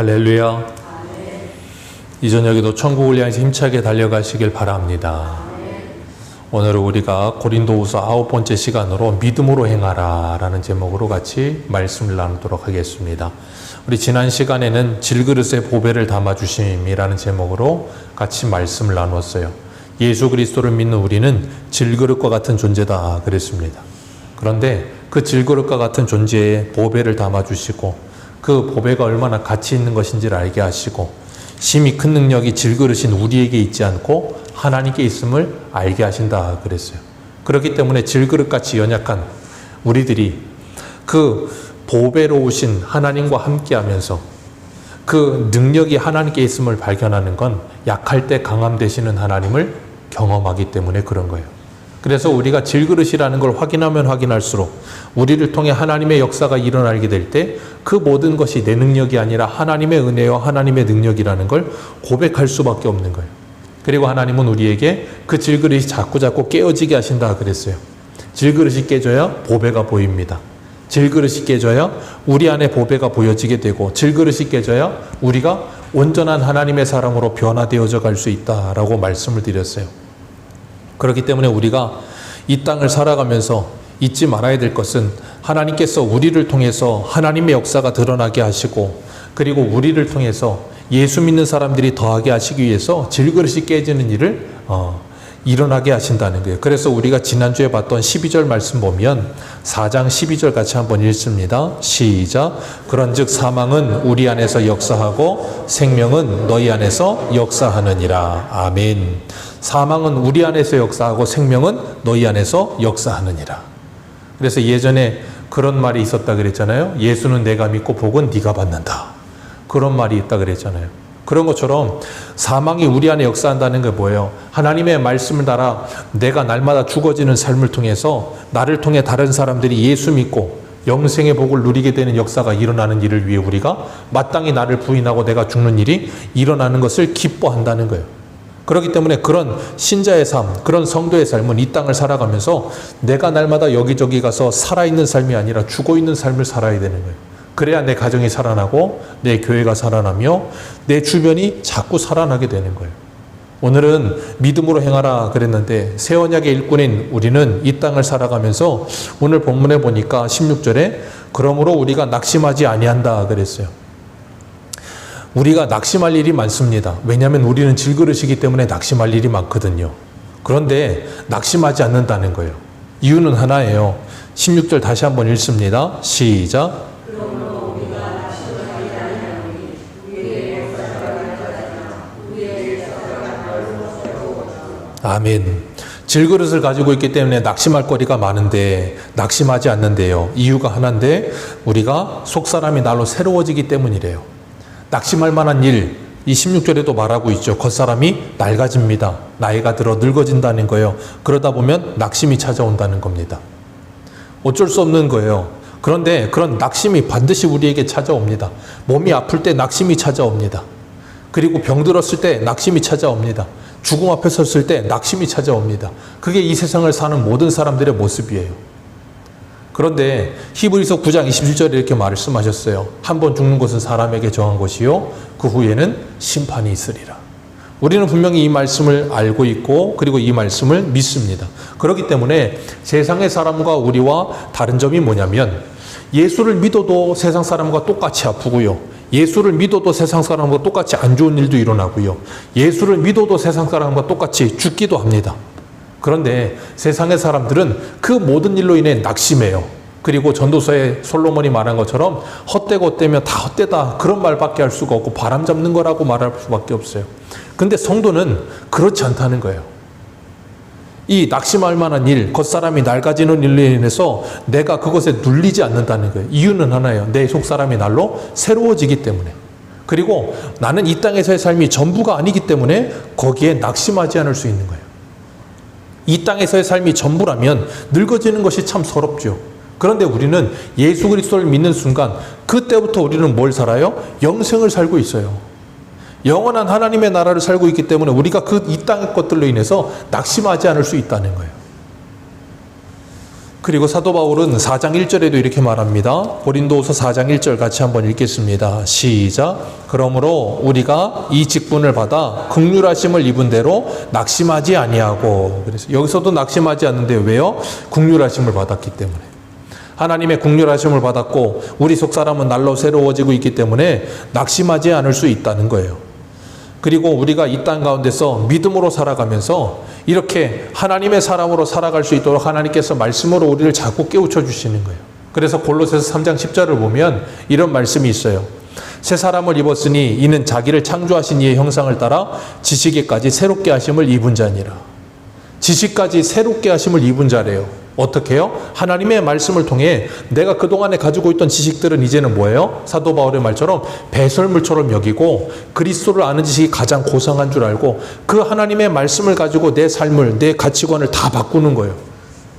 할렐루야. 이 저녁에도 천국을 향해서 힘차게 달려가시길 바랍니다. 오늘은 우리가 고린도후서 9번째 시간으로 믿음으로 행하라 라는 제목으로 같이 말씀을 나누도록 하겠습니다. 우리 지난 시간에는 질그릇에 보배를 담아주심이라는 제목으로 같이 말씀을 나누었어요. 예수 그리스도를 믿는 우리는 질그릇과 같은 존재다 그랬습니다. 그런데 그 질그릇과 같은 존재에 보배를 담아주시고 그 보배가 얼마나 가치 있는 것인지를 알게 하시고 심히 큰 능력이 질그릇인 우리에게 있지 않고 하나님께 있음을 알게 하신다 그랬어요. 그렇기 때문에 질그릇같이 연약한 우리들이 그 보배로우신 하나님과 함께하면서 그 능력이 하나님께 있음을 발견하는 건 약할 때 강함 되시는 하나님을 경험하기 때문에 그런 거예요. 그래서 우리가 질그릇이라는 걸 확인하면 확인할수록 우리를 통해 하나님의 역사가 일어나게 될 때 그 모든 것이 내 능력이 아니라 하나님의 은혜와 하나님의 능력이라는 걸 고백할 수밖에 없는 거예요. 그리고 하나님은 우리에게 그 질그릇이 자꾸 깨어지게 하신다 그랬어요. 질그릇이 깨져야 보배가 보입니다. 질그릇이 깨져야 우리 안에 보배가 보여지게 되고 질그릇이 깨져야 우리가 온전한 하나님의 사람으로 변화되어져 갈 수 있다라고 말씀을 드렸어요. 그렇기 때문에 우리가 이 땅을 살아가면서 잊지 말아야 될 것은 하나님께서 우리를 통해서 하나님의 역사가 드러나게 하시고 그리고 우리를 통해서 예수 믿는 사람들이 더하게 하시기 위해서 질그릇이 깨지는 일을 일어나게 하신다는 거예요. 그래서 우리가 지난주에 봤던 12절 말씀 보면 4장 12절 같이 한번 읽습니다. 시작. 그런즉 사망은 우리 안에서 역사하고 생명은 너희 안에서 역사하느니라. 아멘. 사망은 우리 안에서 역사하고 생명은 너희 안에서 역사하느니라. 그래서 예전에 그런 말이 있었다 그랬잖아요. 예수는 내가 믿고 복은 네가 받는다. 그런 말이 있다 그랬잖아요. 그런 것처럼 사망이 우리 안에 역사한다는 게 뭐예요? 하나님의 말씀을 따라 내가 날마다 죽어지는 삶을 통해서 나를 통해 다른 사람들이 예수 믿고 영생의 복을 누리게 되는 역사가 일어나는 일을 위해 우리가 마땅히 나를 부인하고 내가 죽는 일이 일어나는 것을 기뻐한다는 거예요. 그렇기 때문에 그런 신자의 삶, 그런 성도의 삶은 이 땅을 살아가면서 내가 날마다 여기저기 가서 살아있는 삶이 아니라 죽어있는 삶을 살아야 되는 거예요. 그래야 내 가정이 살아나고 내 교회가 살아나며 내 주변이 자꾸 살아나게 되는 거예요. 오늘은 믿음으로 행하라 그랬는데 새 언약의 일꾼인 우리는 이 땅을 살아가면서 오늘 본문에 보니까 16절에 그러므로 우리가 낙심하지 아니한다 그랬어요. 우리가 낙심할 일이 많습니다. 왜냐하면 우리는 질그릇이기 때문에 낙심할 일이 많거든요. 그런데 낙심하지 않는다는 거예요. 이유는 하나예요. 16절 다시 한번 읽습니다. 시작. 아멘. 질그릇을 가지고 있기 때문에 낙심할 거리가 많은데 낙심하지 않는데요. 이유가 하나인데 우리가 속사람이 날로 새로워지기 때문이래요. 낙심할 만한 일, 이 16절에도 말하고 있죠. 겉사람이 낡아집니다. 나이가 들어 늙어진다는 거예요. 그러다 보면 낙심이 찾아온다는 겁니다. 어쩔 수 없는 거예요. 그런데 그런 낙심이 반드시 우리에게 찾아옵니다. 몸이 아플 때 낙심이 찾아옵니다. 그리고 병들었을 때 낙심이 찾아옵니다. 죽음 앞에 섰을 때 낙심이 찾아옵니다. 그게 이 세상을 사는 모든 사람들의 모습이에요. 그런데 히브리서 9장 27절에 이렇게 말씀하셨어요. 한 번 죽는 것은 사람에게 정한 것이요 그 후에는 심판이 있으리라. 우리는 분명히 이 말씀을 알고 있고 그리고 이 말씀을 믿습니다. 그렇기 때문에 세상의 사람과 우리와 다른 점이 뭐냐면 예수를 믿어도 세상 사람과 똑같이 아프고요. 예수를 믿어도 세상 사람과 똑같이 안 좋은 일도 일어나고요. 예수를 믿어도 세상 사람과 똑같이 죽기도 합니다. 그런데 세상의 사람들은 그 모든 일로 인해 낙심해요. 그리고 전도서에 솔로몬이 말한 것처럼 헛되고 헛되면 다 헛되다 그런 말밖에 할 수가 없고 바람 잡는 거라고 말할 수밖에 없어요. 근데 성도는 그렇지 않다는 거예요. 이 낙심할 만한 일, 겉사람이 낡아지는 일로 인해서 내가 그것에 눌리지 않는다는 거예요. 이유는 하나예요. 내 속사람이 날로 새로워지기 때문에. 그리고 나는 이 땅에서의 삶이 전부가 아니기 때문에 거기에 낙심하지 않을 수 있는 거예요. 이 땅에서의 삶이 전부라면 늙어지는 것이 참 서럽죠. 그런데 우리는 예수 그리스도를 믿는 순간 그때부터 우리는 뭘 살아요? 영생을 살고 있어요. 영원한 하나님의 나라를 살고 있기 때문에 우리가 이 땅의 것들로 인해서 낙심하지 않을 수 있다는 거예요. 그리고 사도 바울은 4장 1절에도 이렇게 말합니다. 고린도후서 4장 1절 같이 한번 읽겠습니다. 시작. 그러므로 우리가 이 직분을 받아 긍휼하심을 입은 대로 낙심하지 아니하고. 그래서 여기서도 낙심하지 않는데 왜요? 긍휼하심을 받았기 때문에. 하나님의 긍휼하심을 받았고 우리 속사람은 날로 새로워지고 있기 때문에 낙심하지 않을 수 있다는 거예요. 그리고 우리가 이 땅 가운데서 믿음으로 살아가면서 이렇게 하나님의 사람으로 살아갈 수 있도록 하나님께서 말씀으로 우리를 자꾸 깨우쳐 주시는 거예요. 그래서 골로새서 3장 10절을 보면 이런 말씀이 있어요. 새 사람을 입었으니 이는 자기를 창조하신 이의 형상을 따라 지식에까지 새롭게 하심을 입은 자니라. 지식까지 새롭게 하심을 입은 자래요. 어떻게 해요? 하나님의 말씀을 통해 내가 그동안에 가지고 있던 지식들은 이제는 뭐예요? 사도 바울의 말처럼 배설물처럼 여기고 그리스도를 아는 지식이 가장 고상한 줄 알고 그 하나님의 말씀을 가지고 내 삶을, 내 가치관을 다 바꾸는 거예요.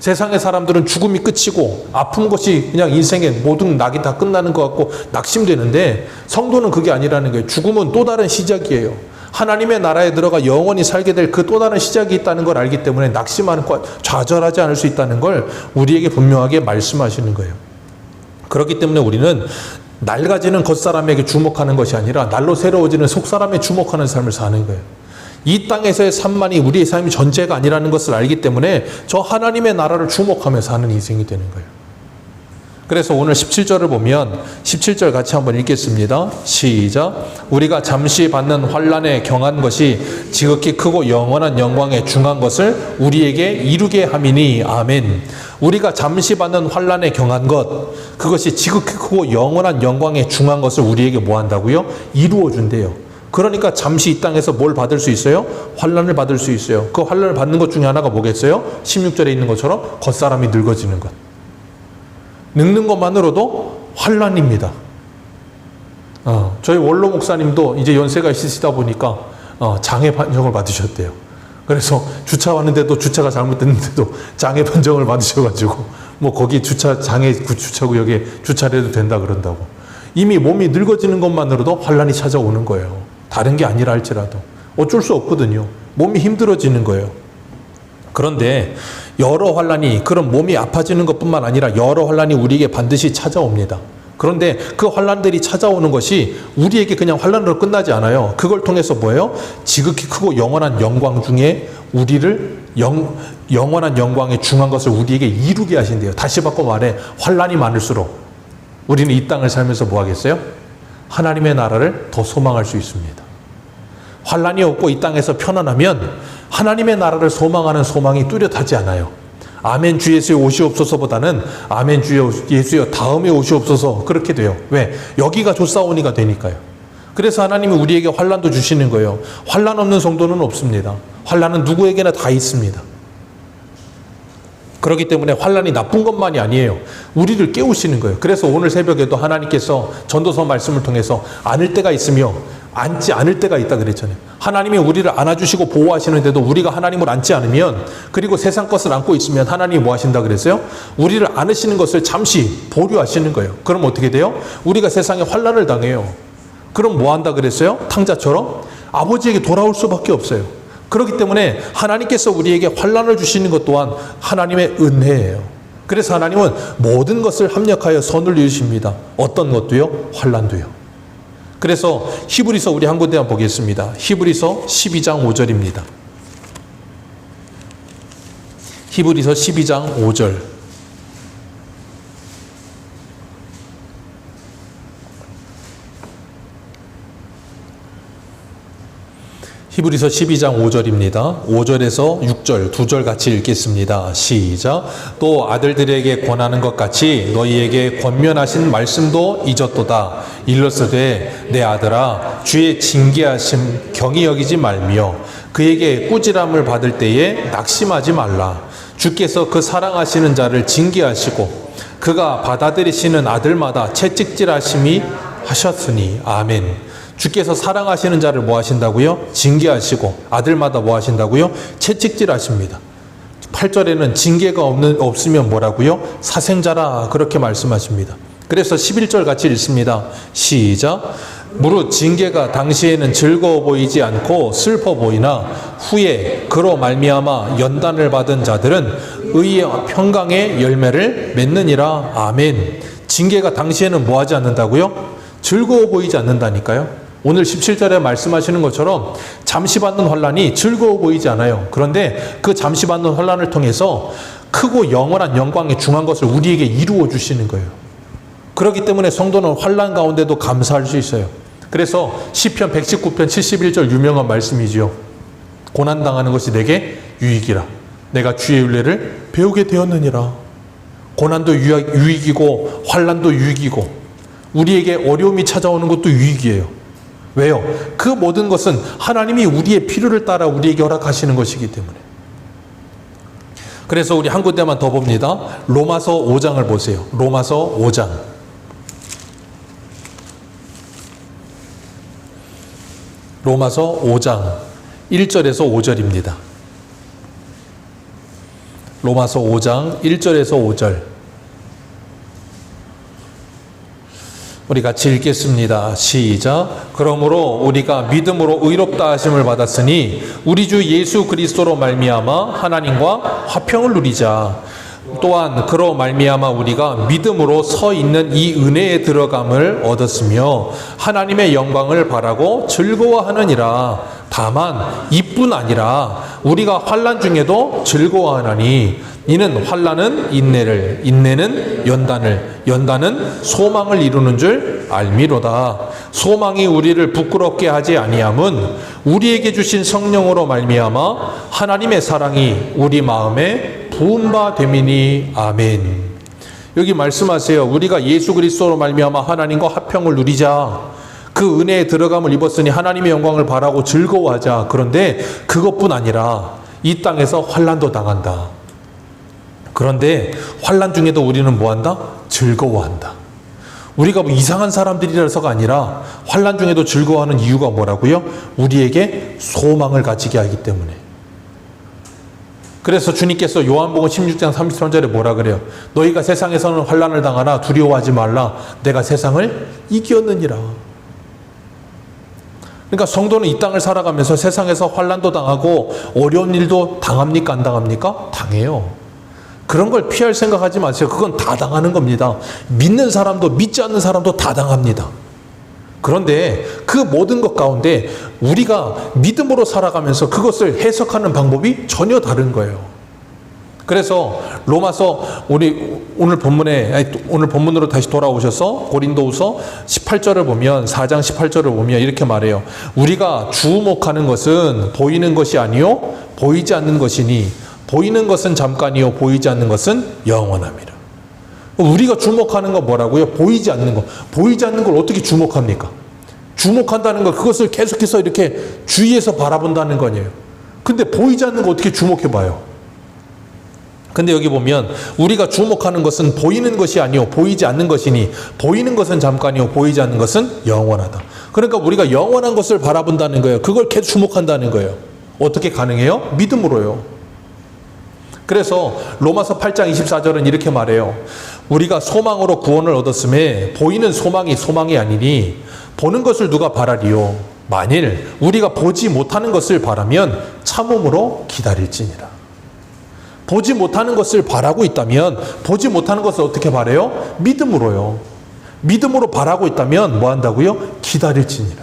세상의 사람들은 죽음이 끝이고 아픈 것이 그냥 인생의 모든 낙이 다 끝나는 것 같고 낙심되는데 성도는 그게 아니라는 거예요. 죽음은 또 다른 시작이에요. 하나님의 나라에 들어가 영원히 살게 될 그 또 다른 시작이 있다는 걸 알기 때문에 낙심하는 것, 좌절하지 않을 수 있다는 걸 우리에게 분명하게 말씀하시는 거예요. 그렇기 때문에 우리는 낡아지는 겉사람에게 주목하는 것이 아니라 날로 새로워지는 속사람에 주목하는 삶을 사는 거예요. 이 땅에서의 삶만이 우리의 삶이 전제가 아니라는 것을 알기 때문에 저 하나님의 나라를 주목하며 사는 인생이 되는 거예요. 그래서 오늘 17절을 보면 17절 같이 한번 읽겠습니다. 시작. 우리가 잠시 받는 환난에 경한 것이 지극히 크고 영원한 영광에 중한 것을 우리에게 이루게 함이니. 아멘. 우리가 잠시 받는 환난에 경한 것, 그것이 지극히 크고 영원한 영광에 중한 것을 우리에게 뭐 한다고요? 이루어 준대요. 그러니까 잠시 이 땅에서 뭘 받을 수 있어요? 환난을 받을 수 있어요. 그 환난을 받는 것 중에 하나가 뭐겠어요? 16절에 있는 것처럼 겉사람이 늙어지는 것. 늙는 것만으로도 환난입니다. 저희 원로 목사님도 이제 연세가 있으시다 보니까 장애 판정을 받으셨대요. 그래서 주차하는데도 주차가 잘못됐는데도 장애 판정을 받으셔가지고 뭐 거기 주차 장애 주차구역에 주차를 해도 된다 그런다고. 이미 몸이 늙어지는 것만으로도 환난이 찾아오는 거예요. 다른 게 아니라 할지라도 어쩔 수 없거든요. 몸이 힘들어지는 거예요. 그런데 여러 환난이, 그런 몸이 아파지는 것뿐만 아니라 여러 환난이 우리에게 반드시 찾아옵니다. 그런데 그 환난들이 찾아오는 것이 우리에게 그냥 환난으로 끝나지 않아요. 그걸 통해서 뭐예요? 지극히 크고 영원한 영광 중에 우리를 영원한 영광에 중한 것을 우리에게 이루게 하신대요. 다시 바꿔 말해, 환난이 많을수록 우리는 이 땅을 살면서 뭐 하겠어요? 하나님의 나라를 더 소망할 수 있습니다. 환난이 없고 이 땅에서 편안하면 하나님의 나라를 소망하는 소망이 뚜렷하지 않아요. 아멘 주 예수여 오시옵소서보다는 아멘 주 예수여 다음에 오시옵소서, 그렇게 돼요. 왜? 여기가 좋사오니가 되니까요. 그래서 하나님이 우리에게 환난도 주시는 거예요. 환난 없는 성도는 없습니다. 환난은 누구에게나 다 있습니다. 그렇기 때문에 환난이 나쁜 것만이 아니에요. 우리를 깨우시는 거예요. 그래서 오늘 새벽에도 하나님께서 전도서 말씀을 통해서 안을 때가 있으며 안지 않을 때가 있다 그랬잖아요. 하나님이 우리를 안아주시고 보호하시는데도 우리가 하나님을 안지 않으면, 그리고 세상 것을 안고 있으면 하나님이 뭐 하신다 그랬어요? 우리를 안으시는 것을 잠시 보류하시는 거예요. 그럼 어떻게 돼요? 우리가 세상에 환난을 당해요. 그럼 뭐 한다 그랬어요? 탕자처럼 아버지에게 돌아올 수밖에 없어요. 그렇기 때문에 하나님께서 우리에게 환난을 주시는 것 또한 하나님의 은혜예요. 그래서 하나님은 모든 것을 합력하여 선을 이루십니다. 어떤 것도요? 환난도요. 그래서 히브리서 우리 한 군데 한번 보겠습니다. 히브리서 12장 5절입니다. 히브리서 12장 5절. 히브리서 12장 5절입니다. 5절에서 6절, 2절 같이 읽겠습니다. 시작. 또 아들들에게 권하는 것 같이 너희에게 권면하신 말씀도 잊었도다. 일러스되 내 아들아 주의 징계하심 경히 여기지 말며 그에게 꾸지람을 받을 때에 낙심하지 말라. 주께서 그 사랑하시는 자를 징계하시고 그가 받아들이시는 아들마다 채찍질하심이 하셨으니. 아멘. 주께서 사랑하시는 자를 뭐 하신다고요? 징계하시고 아들마다 뭐 하신다고요? 채찍질하십니다. 8절에는 징계가 없으면 뭐라고요? 사생자라, 그렇게 말씀하십니다. 그래서 11절 같이 읽습니다. 시작. 무릇 징계가 당시에는 즐거워 보이지 않고 슬퍼 보이나 후에 그로 말미암아 연단을 받은 자들은 의의 평강의 열매를 맺느니라. 아멘. 징계가 당시에는 뭐 하지 않는다고요? 즐거워 보이지 않는다니까요. 오늘 17절에 말씀하시는 것처럼 잠시 받는 환난이 즐거워 보이지 않아요. 그런데 그 잠시 받는 환난을 통해서 크고 영원한 영광에 중한 것을 우리에게 이루어 주시는 거예요. 그렇기 때문에 성도는 환난 가운데도 감사할 수 있어요. 그래서 시편 119편 71절 유명한 말씀이지요. 고난당하는 것이 내게 유익이라. 내가 주의 윤례를 배우게 되었느니라. 고난도 유익이고 환난도 유익이고 우리에게 어려움이 찾아오는 것도 유익이에요. 왜요? 그 모든 것은 하나님이 우리의 필요를 따라 우리에게 허락하시는 것이기 때문에. 그래서 우리 한 군데만 더 봅니다. 로마서 5장을 보세요. 로마서 5장. 로마서 5장 1절에서 5절입니다. 로마서 5장 1절에서 5절. 우리 같이 읽겠습니다. 시작. 그러므로 우리가 믿음으로 의롭다 하심을 받았으니 우리 주 예수 그리스도로 말미암아 하나님과 화평을 누리자. 또한 그로 말미암아 우리가 믿음으로 서 있는 이 은혜에 들어감을 얻었으며 하나님의 영광을 바라고 즐거워하느니라. 다만 이뿐 아니라 우리가 환난 중에도 즐거워하나니 이는 환난은 인내를, 인내는 연단을, 연단은 소망을 이루는 줄 알미로다. 소망이 우리를 부끄럽게 하지 아니함은 우리에게 주신 성령으로 말미암아 하나님의 사랑이 우리 마음에 부은 바 됨이니. 아멘. 여기 말씀하세요. 우리가 예수 그리스도로 말미암아 하나님과 화평을 누리자. 그 은혜에 들어감을 입었으니 하나님의 영광을 바라고 즐거워하자. 그런데 그것뿐 아니라 이 땅에서 환난도 당한다. 그런데 환난 중에도 우리는 뭐한다? 즐거워한다. 우리가 뭐 이상한 사람들이라서가 아니라 환난 중에도 즐거워하는 이유가 뭐라고요? 우리에게 소망을 가지게 하기 때문에. 그래서 주님께서 요한복음 16장 33절에 뭐라 그래요? 너희가 세상에서는 환난을 당하나 두려워하지 말라. 내가 세상을 이겼느니라. 그러니까 성도는 이 땅을 살아가면서 세상에서 환난도 당하고 어려운 일도 당합니까? 안 당합니까? 당해요. 그런 걸 피할 생각하지 마세요. 그건 다 당하는 겁니다. 믿는 사람도 믿지 않는 사람도 다 당합니다. 그런데 그 모든 것 가운데 우리가 믿음으로 살아가면서 그것을 해석하는 방법이 전혀 다른 거예요. 그래서 로마서 오늘 본문으로 다시 돌아오셔서 고린도후서 18절을 보면 4장 18절을 보면 이렇게 말해요. 우리가 주목하는 것은 보이는 것이 아니요 보이지 않는 것이니 보이는 것은 잠깐이요 보이지 않는 것은 영원함이라. 우리가 주목하는 건 뭐라고요? 보이지 않는 것. 보이지 않는 걸 어떻게 주목합니까? 주목한다는 건 그것을 계속해서 이렇게 주위에서 바라본다는 거예요. 근데 보이지 않는 거 어떻게 주목해 봐요? 근데 여기 보면 우리가 주목하는 것은 보이는 것이 아니요 보이지 않는 것이니 보이는 것은 잠깐이요 보이지 않는 것은 영원하다. 그러니까 우리가 영원한 것을 바라본다는 거예요. 그걸 계속 주목한다는 거예요. 어떻게 가능해요? 믿음으로요. 그래서 로마서 8장 24절은 이렇게 말해요. 우리가 소망으로 구원을 얻었음에 보이는 소망이 아니니 보는 것을 누가 바라리요. 만일 우리가 보지 못하는 것을 바라면 참음으로 기다릴지니라. 보지 못하는 것을 바라고 있다면 보지 못하는 것을 어떻게 바라요? 믿음으로요. 믿음으로 바라고 있다면 뭐 한다고요? 기다릴지니라.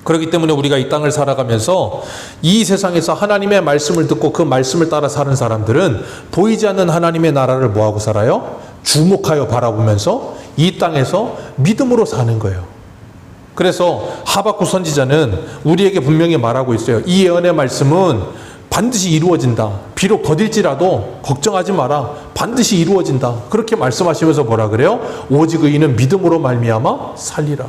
그렇기 때문에 우리가 이 땅을 살아가면서 이 세상에서 하나님의 말씀을 듣고 그 말씀을 따라 사는 사람들은 보이지 않는 하나님의 나라를 뭐하고 살아요? 주목하여 바라보면서 이 땅에서 믿음으로 사는 거예요. 그래서 하박국 선지자는 우리에게 분명히 말하고 있어요. 이 예언의 말씀은 반드시 이루어진다. 비록 더딜지라도 걱정하지 마라. 반드시 이루어진다. 그렇게 말씀하시면서 뭐라 그래요? 오직 의인은 믿음으로 말미암아 살리라.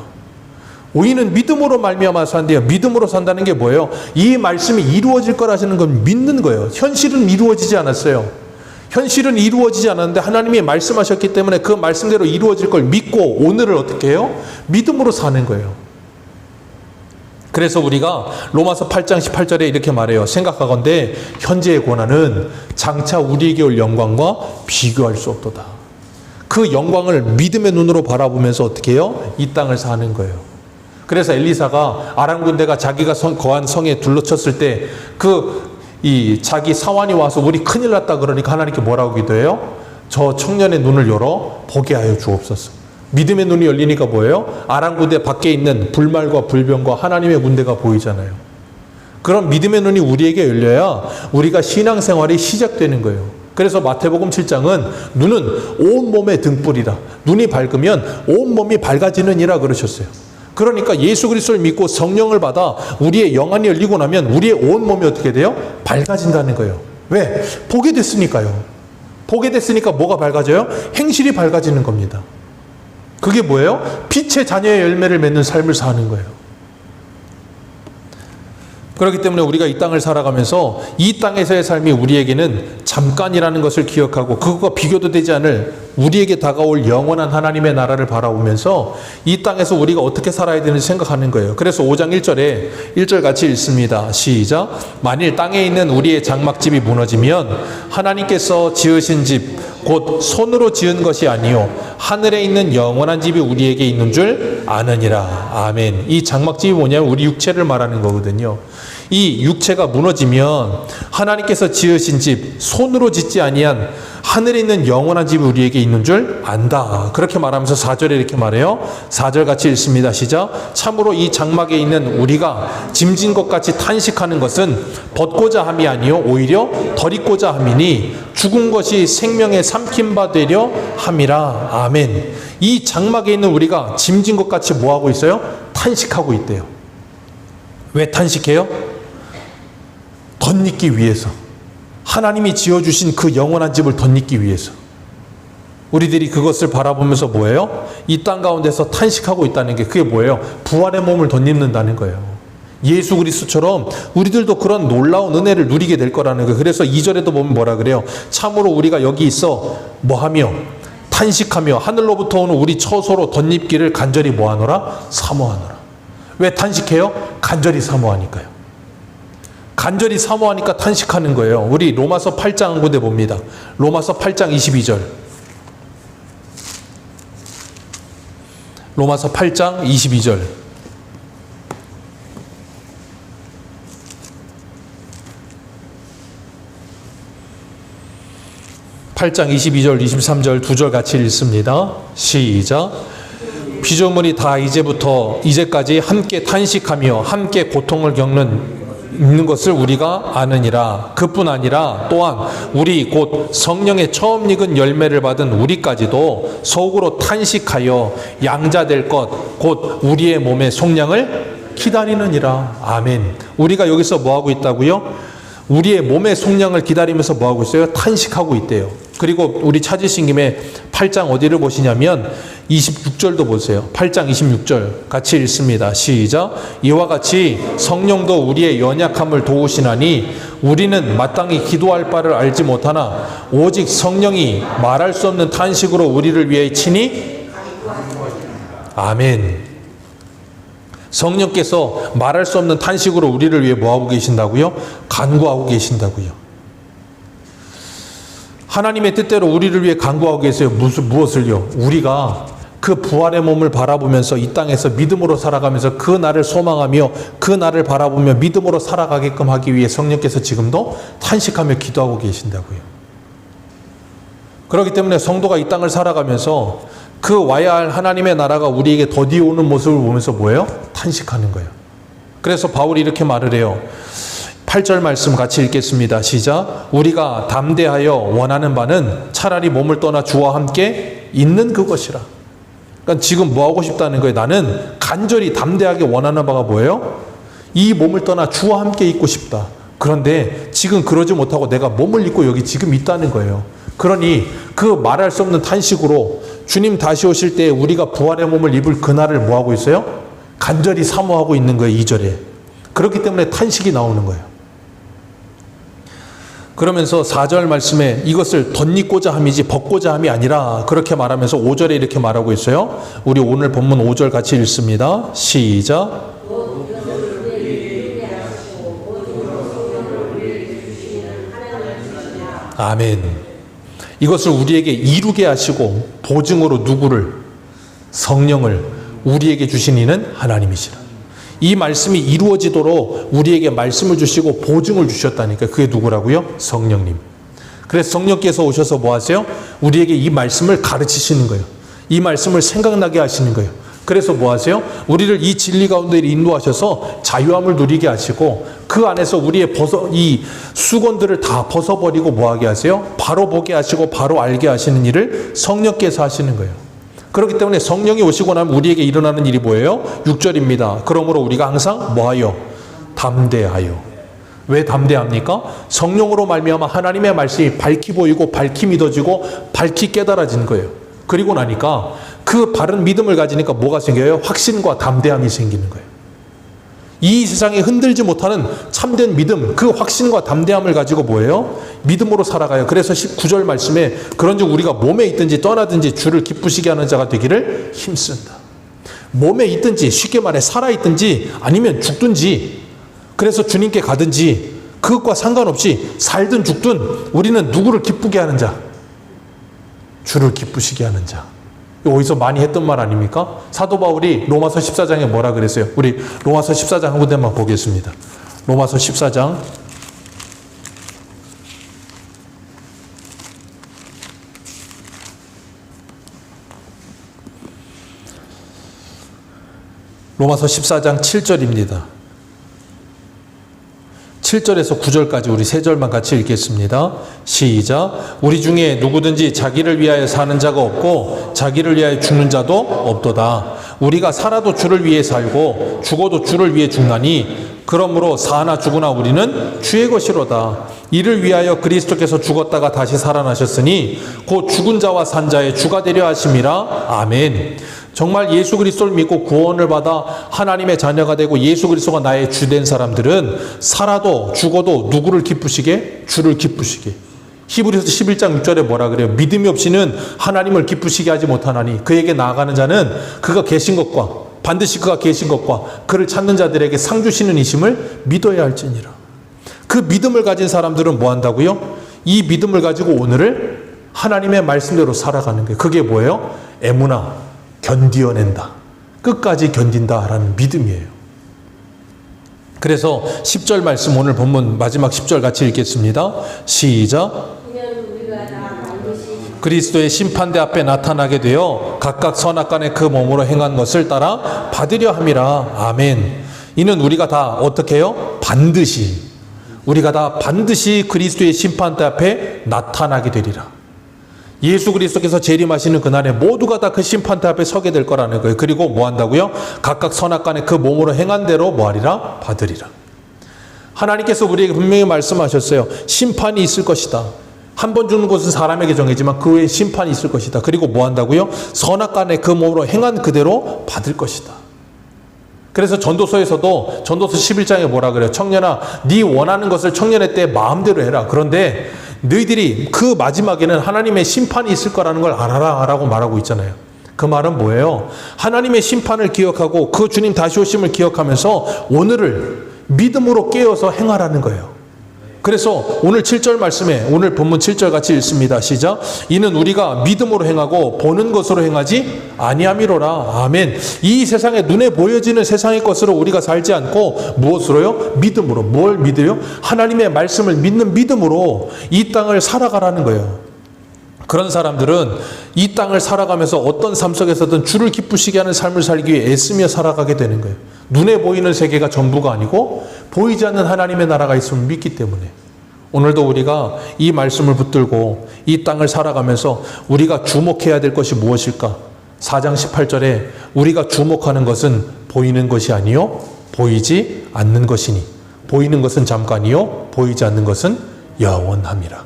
의인은 믿음으로 말미암아 산대요. 믿음으로 산다는 게 뭐예요? 이 말씀이 이루어질 거라는 건 믿는 거예요. 현실은 이루어지지 않았어요. 현실은 이루어지지 않았는데 하나님이 말씀하셨기 때문에 그 말씀대로 이루어질 걸 믿고 오늘을 어떻게 해요? 믿음으로 사는 거예요. 그래서 우리가 로마서 8장 18절에 이렇게 말해요. 생각하건대 현재의 고난은 장차 우리에게 올 영광과 비교할 수 없도다. 그 영광을 믿음의 눈으로 바라보면서 어떻게 해요? 이 땅을 사는 거예요. 그래서 엘리사가 아람 군대가 자기가 거한 성에 둘러쳤을 때 그 이 자기 사환이 와서 우리 큰일 났다 그러니까 하나님께 뭐라고 기도해요? 저 청년의 눈을 열어 보게 하여 주옵소서. 믿음의 눈이 열리니까 뭐예요? 아랑구대 밖에 있는 불말과 불병과 하나님의 군대가 보이잖아요. 그런 믿음의 눈이 우리에게 열려야 우리가 신앙생활이 시작되는 거예요. 그래서 마태복음 7장은 눈은 온몸의 등불이라, 눈이 밝으면 온몸이 밝아지느니라 그러셨어요. 그러니까 예수 그리스도를 믿고 성령을 받아 우리의 영안이 열리고 나면 우리의 온몸이 어떻게 돼요? 밝아진다는 거예요. 왜? 보게 됐으니까요. 보게 됐으니까 뭐가 밝아져요? 행실이 밝아지는 겁니다. 그게 뭐예요? 빛의 자녀의 열매를 맺는 삶을 사는 거예요. 그렇기 때문에 우리가 이 땅을 살아가면서 이 땅에서의 삶이 우리에게는 잠깐이라는 것을 기억하고 그것과 비교도 되지 않을 우리에게 다가올 영원한 하나님의 나라를 바라보면서 이 땅에서 우리가 어떻게 살아야 되는지 생각하는 거예요. 그래서 5장 1절에 1절 같이 읽습니다. 시작. 만일 땅에 있는 우리의 장막집이 무너지면 하나님께서 지으신 집 곧 손으로 지은 것이 아니요 하늘에 있는 영원한 집이 우리에게 있는 줄 아느니라. 아멘. 이 장막집이 뭐냐면 우리 육체를 말하는 거거든요. 이 육체가 무너지면 하나님께서 지으신 집, 손으로 짓지 아니한 하늘에 있는 영원한 집이 우리에게 있는 줄 안다. 그렇게 말하면서 4절에 이렇게 말해요. 4절 같이 읽습니다. 시작. 참으로 이 장막에 있는 우리가 짐진 것 같이 탄식하는 것은 벗고자 함이 아니요 오히려 덜 입고자 함이니 죽은 것이 생명에 삼킨 바 되려 함이라. 아멘. 이 장막에 있는 우리가 짐진 것 같이 뭐하고 있어요? 탄식하고 있대요. 왜 탄식해요? 덧입기 위해서. 하나님이 지어주신 그 영원한 집을 덧입기 위해서. 우리들이 그것을 바라보면서 뭐예요? 이 땅 가운데서 탄식하고 있다는 게 그게 뭐예요? 부활의 몸을 덧입는다는 거예요. 예수 그리스도처럼 우리들도 그런 놀라운 은혜를 누리게 될 거라는 거예요. 그래서 2절에도 보면 뭐라 그래요? 참으로 우리가 여기 있어 뭐하며? 탄식하며 하늘로부터 오는 우리 처소로 덧입기를 간절히 뭐하노라? 사모하노라. 왜 탄식해요? 간절히 사모하니까요. 간절히 사모하니까 탄식하는 거예요. 우리 로마서 8장 한 군데 봅니다. 로마서 8장 22절. 로마서 8장 22절. (8장) 22절 23절 두 절 같이 읽습니다. 시작. 피조물이 다 이제까지 함께 탄식하며 함께 고통을 겪는 것을 우리가 아느니라. 그뿐 아니라 또한 우리 곧 성령의 처음 익은 열매를 받은 우리까지도 속으로 탄식하여 양자될 것 곧 우리의 몸의 속량을 기다리느니라. 아멘. 우리가 여기서 뭐하고 있다고요? 우리의 몸의 속량을 기다리면서 뭐하고 있어요? 탄식하고 있대요. 그리고 우리 찾으신 김에 8장 어디를 보시냐면 26절도 보세요. 8장 26절 같이 읽습니다. 시작. 이와 같이 성령도 우리의 연약함을 도우시나니 우리는 마땅히 기도할 바를 알지 못하나 오직 성령이 말할 수 없는 탄식으로 우리를 위해 치니 아멘. 성령께서 말할 수 없는 탄식으로 우리를 위해 뭐하고 계신다고요? 간구하고 계신다고요. 하나님의 뜻대로 우리를 위해 간구하고 계세요. 무엇을요? 우리가 그 부활의 몸을 바라보면서 이 땅에서 믿음으로 살아가면서 그 날을 소망하며 그 날을 바라보며 믿음으로 살아가게끔 하기 위해 성령께서 지금도 탄식하며 기도하고 계신다고요. 그렇기 때문에 성도가 이 땅을 살아가면서 그 와야 할 하나님의 나라가 우리에게 더디 오는 모습을 보면서 뭐예요? 탄식하는 거예요. 그래서 바울이 이렇게 말을 해요. 8절 말씀 같이 읽겠습니다. 시작. 우리가 담대하여 원하는 바는 차라리 몸을 떠나 주와 함께 있는 그것이라. 그러니까 지금 뭐 하고 싶다는 거예요? 나는 간절히 담대하게 원하는 바가 뭐예요? 이 몸을 떠나 주와 함께 있고 싶다. 그런데 지금 그러지 못하고 내가 몸을 입고 여기 지금 있다는 거예요. 그러니 그 말할 수 없는 탄식으로 주님 다시 오실 때 우리가 부활의 몸을 입을 그날을 뭐 하고 있어요? 간절히 사모하고 있는 거예요. 2절에. 그렇기 때문에 탄식이 나오는 거예요. 그러면서 4절 말씀에 이것을 덧입고자 함이지 벗고자 함이 아니라 그렇게 말하면서 5절에 이렇게 말하고 있어요. 우리 오늘 본문 5절 같이 읽습니다. 시작. 아멘. 이것을 우리에게 이루게 하시고 보증으로 누구를? 성령을 우리에게 주신 이는 하나님이시라. 이 말씀이 이루어지도록 우리에게 말씀을 주시고 보증을 주셨다니까. 그게 누구라고요? 성령님. 그래서 성령께서 오셔서 뭐 하세요? 우리에게 이 말씀을 가르치시는 거예요. 이 말씀을 생각나게 하시는 거예요. 그래서 뭐 하세요? 우리를 이 진리 가운데 인도하셔서 자유함을 누리게 하시고 그 안에서 우리의 이 수건들을 다 벗어버리고 뭐 하게 하세요? 바로 보게 하시고 바로 알게 하시는 일을 성령께서 하시는 거예요. 그렇기 때문에 성령이 오시고 나면 우리에게 일어나는 일이 뭐예요? 6절입니다. 그러므로 우리가 항상 뭐하여? 담대하여. 왜 담대합니까? 성령으로 말미암아 하나님의 말씀이 밝히 보이고 밝히 믿어지고 밝히 깨달아진 거예요. 그리고 나니까 그 바른 믿음을 가지니까 뭐가 생겨요? 확신과 담대함이 생기는 거예요. 이 세상에 흔들지 못하는 참된 믿음, 그 확신과 담대함을 가지고 뭐예요? 믿음으로 살아가요. 그래서 19절 말씀에 그런즉 우리가 몸에 있든지 떠나든지 주를 기쁘시게 하는 자가 되기를 힘쓴다. 몸에 있든지 쉽게 말해 살아있든지 아니면 죽든지 그래서 주님께 가든지 그것과 상관없이 살든 죽든 우리는 누구를 기쁘게 하는 자? 주를 기쁘시게 하는 자. 어디서 많이 했던 말 아닙니까? 사도 바울이 로마서 14장에 뭐라 그랬어요? 우리 로마서 14장 한 군데만 보겠습니다. 로마서 14장 로마서 14장 7절입니다. 7절에서 9절까지 우리 3절만 같이 읽겠습니다. 시작. 우리 중에 누구든지 자기를 위하여 사는 자가 없고 자기를 위하여 죽는 자도 없도다. 우리가 살아도 주를 위해 살고 죽어도 주를 위해 죽나니 그러므로 사나 죽으나 우리는 주의 것이로다. 이를 위하여 그리스도께서 죽었다가 다시 살아나셨으니 곧 죽은 자와 산 자의 주가 되려 하심이라. 아멘. 정말 예수 그리스도를 믿고 구원을 받아 하나님의 자녀가 되고 예수 그리스도가 나의 주된 사람들은 살아도 죽어도 누구를 기쁘시게? 주를 기쁘시게. 히브리서 11장 6절에 뭐라 그래요? 믿음이 없이는 하나님을 기쁘시게 하지 못하나니 그에게 나아가는 자는 그가 계신 것과 반드시 그가 계신 것과 그를 찾는 자들에게 상 주시는 이심을 믿어야 할지니라. 그 믿음을 가진 사람들은 뭐 한다고요? 이 믿음을 가지고 오늘을 하나님의 말씀대로 살아가는 거예요. 그게 뭐예요? 에무나. 견디어낸다. 끝까지 견딘다라는 믿음이에요. 그래서 10절 말씀 오늘 본문 마지막 10절 같이 읽겠습니다. 시작. 그리스도의 심판대 앞에 나타나게 되어 각각 선악간에 그 몸으로 행한 것을 따라 받으려 함이라. 아멘. 이는 우리가 다 어떻게 해요? 반드시 우리가 다 반드시 그리스도의 심판대 앞에 나타나게 되리라. 예수 그리스도께서 재림하시는 그날에 모두가 다 그 심판대 앞에 서게 될 거라는 거예요. 그리고 뭐 한다고요? 각각 선악간에 그 몸으로 행한 대로 뭐 하리라? 받으리라. 하나님께서 우리에게 분명히 말씀하셨어요. 심판이 있을 것이다. 한 번 죽는 것은 사람에게 정해지만 그 외에 심판이 있을 것이다. 그리고 뭐 한다고요? 선악간에 그 몸으로 행한 그대로 받을 것이다. 그래서 전도서에서도 전도서 11장에 뭐라 그래요? 청년아, 네 원하는 것을 청년의 때 마음대로 해라. 그런데 너희들이 그 마지막에는 하나님의 심판이 있을 거라는 걸 알아라 라고 말하고 있잖아요. 그 말은 뭐예요? 하나님의 심판을 기억하고 그 주님 다시 오심을 기억하면서 오늘을 믿음으로 깨어서 행하라는 거예요. 그래서 오늘 7절 말씀에 오늘 본문 7절 같이 읽습니다. 시작. 이는 우리가 믿음으로 행하고 보는 것으로 행하지 아니함이로라. 아멘. 이 세상에 눈에 보여지는 세상의 것으로 우리가 살지 않고 무엇으로요? 믿음으로. 뭘 믿어요? 하나님의 말씀을 믿는 믿음으로 이 땅을 살아가라는 거예요. 그런 사람들은 이 땅을 살아가면서 어떤 삶 속에서든 주를 기쁘시게 하는 삶을 살기 위해 애쓰며 살아가게 되는 거예요. 눈에 보이는 세계가 전부가 아니고 보이지 않는 하나님의 나라가 있음을 믿기 때문에 오늘도 우리가 이 말씀을 붙들고 이 땅을 살아가면서 우리가 주목해야 될 것이 무엇일까? 4장 18절에 우리가 주목하는 것은 보이는 것이 아니요 보이지 않는 것이니 보이는 것은 잠깐이요 보이지 않는 것은 영원함이라.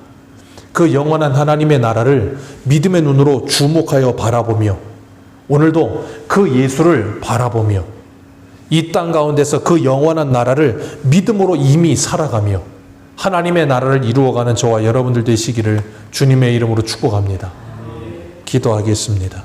그 영원한 하나님의 나라를 믿음의 눈으로 주목하여 바라보며 오늘도 그 예수를 바라보며 이 땅 가운데서 그 영원한 나라를 믿음으로 이미 살아가며 하나님의 나라를 이루어가는 저와 여러분들 되시기를 주님의 이름으로 축복합니다. 기도하겠습니다.